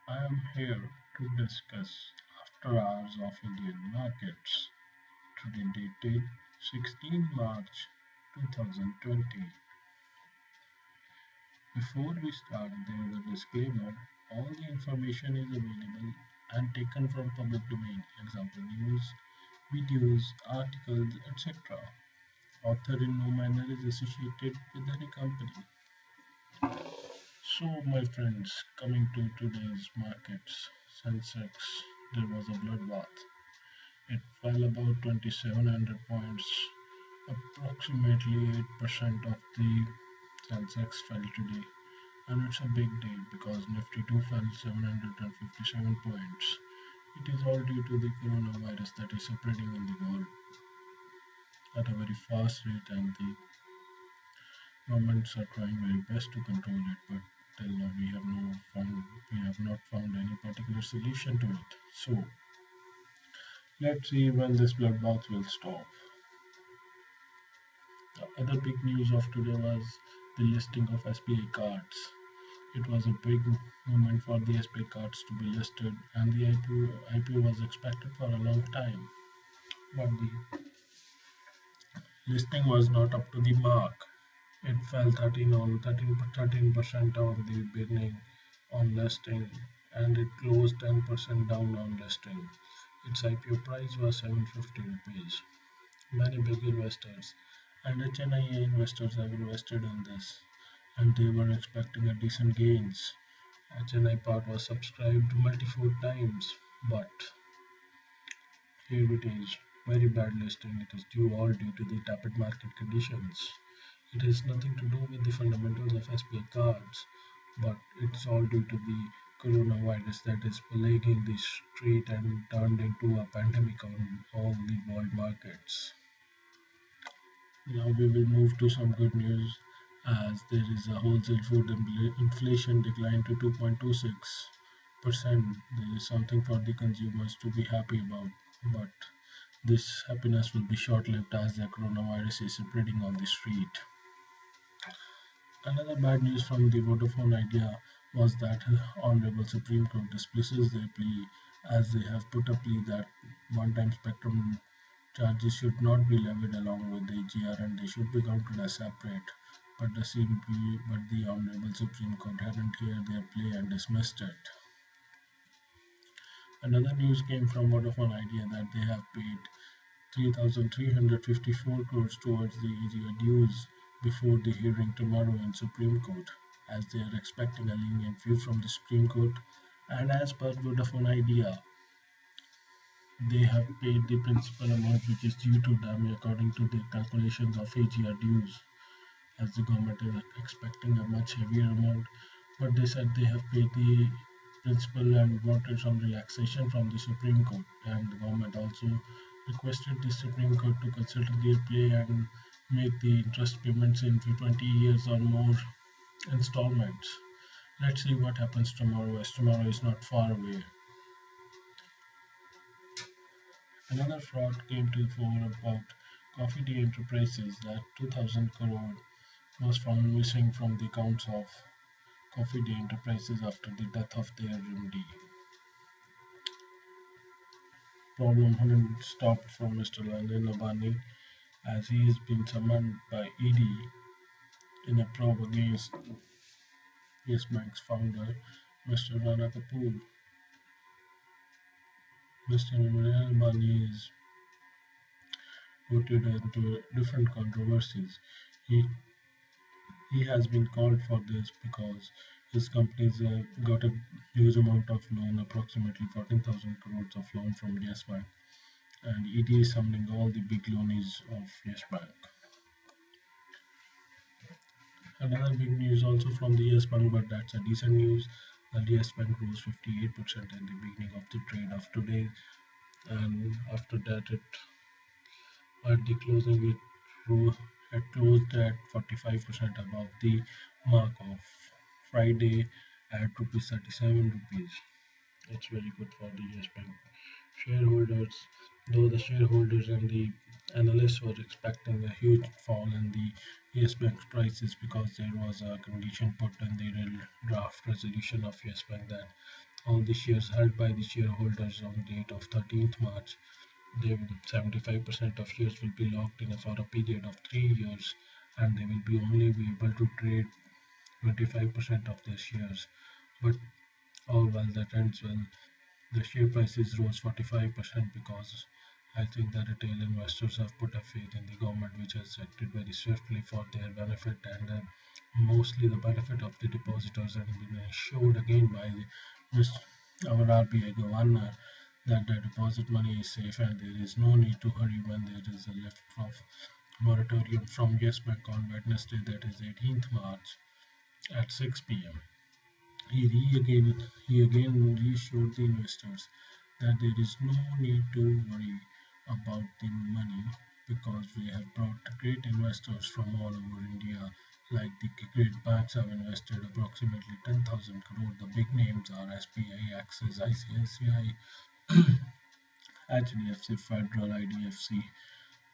I am here to discuss after hours of Indian markets. Today date 16 March 2020. Before we start, there is a disclaimer. All the information is available and taken from public domain, example news, videos, articles, etc. Author in no manner is associated with any company. So, my friends, coming to today's markets, Sensex, there was a bloodbath. It fell about 2,700 points, approximately 8% of the Sensex fell today. And it's a big day because Nifty 2 fell 757 points. It is all due to the coronavirus that is spreading in the world at a very fast rate, and the governments are trying very best to control it. But till now, we have not found any particular solution to it. So let's see when this bloodbath will stop. The other big news of today was the listing of SBI cards. It was a big moment for the SBI cards to be listed, and the IPO was expected for a long time. But the listing was not up to the mark. It fell 13% on the beginning on listing, and it closed 10% down on listing. Its IPO price was 750 rupees. Many big investors and HNIA investors have invested in this, and they were expecting a decent gains. HNI part was subscribed multiple times, but here it is. Very bad listing. It is due to the tepid market conditions. It has nothing to do with the fundamentals of SBI cards, but it's all due to the coronavirus that is plaguing the street and turned into a pandemic on all the world markets. Now we will move to some good news as there is a wholesale food inflation decline to 2.26%. There is something for the consumers to be happy about, but this happiness will be short-lived as the coronavirus is spreading on the street. Another bad news from the Vodafone Idea was that Honorable Supreme Court dismisses their plea as they have put a plea that one-time spectrum charges should not be levied along with the AGR and they should be counted as separate. But the Honorable Supreme Court hadn't heard their plea and dismissed it. Another news came from Vodafone Idea that they have paid 3,354 crores towards the AGR dues before the hearing tomorrow in Supreme Court, as they are expecting a lenient view from the Supreme Court. And as per Vodafone Idea, they have paid the principal amount which is due to them according to the calculations of AGR dues, as the government is expecting a much heavier amount. But they said they have paid the principal and wanted some relaxation from the Supreme Court, and the government also requested the Supreme Court to consider their plea and make the interest payments into 20 years or more installments. Let's see what happens tomorrow, as tomorrow is not far away. Another fraud came to the fore about Coffee Day Enterprises that 2,000 crore was found missing from the accounts of Coffee Day Enterprises after the death of their MD. Problem hadn't stopped from Mr. Landon Abani as he is being summoned by ED in a probe against Yes Bank's founder, Mr. Rana Kapoor. Mr. Landon Abani is voted into different controversies. He he has been called for this because his companies got a huge amount of loan, approximately 14,000 crores of loan from Yes Bank, and ED is summoning all the big loanies of Yes Bank. Another big news also from the Yes Bank, but that's a decent news. The Yes Bank rose 58% at the beginning of the trade of today, and after that, it at the closing it closed at 45% above the mark of Friday at rupees 37 rupees. It's very good for the Yes Bank shareholders, though the shareholders and the Analysts were expecting a huge fall in the US Bank prices because there was a condition put in the draft resolution of US Bank that all the shares held by the shareholders on date of 13th March, 75% of shares will be locked in for a period of 3 years, and they will be only be able to trade 25% of their shares. But all while that ends well, the share prices rose 45% because I think the retail investors have put a faith in the government, which has acted very swiftly for their benefit and mostly the benefit of the depositors, and been ensured again by our RBI governor that the deposit money is safe and there is no need to hurry when there is a lift of moratorium from Yes Bank on Wednesday, that is 18th March at 6 p.m. He again reassured the investors that there is no need to worry about the money because we have brought great investors from all over India. Like the great banks have invested approximately 10,000 crore. The big names are SBI, Axis, ICICI, HDFC, Federal, IDFC,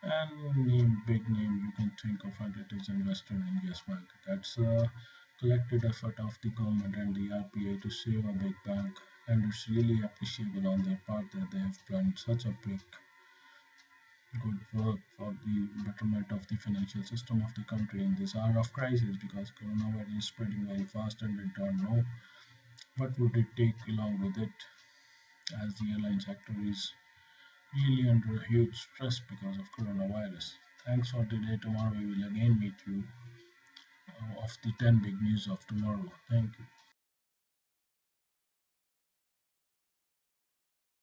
and big name you can think of, and it is invested in Yes Bank. That's a collected effort of the government and the RBI to save a big bank, and it's really appreciable on their part that they have planned such a big good work for the betterment of the financial system of the country in this hour of crisis, because coronavirus is spreading very fast and we don't know what would it take along with it, as the airline sector is really under a huge stress because of coronavirus. Thanks for today. Tomorrow we will again meet you of the 10 big news of tomorrow. Thank you.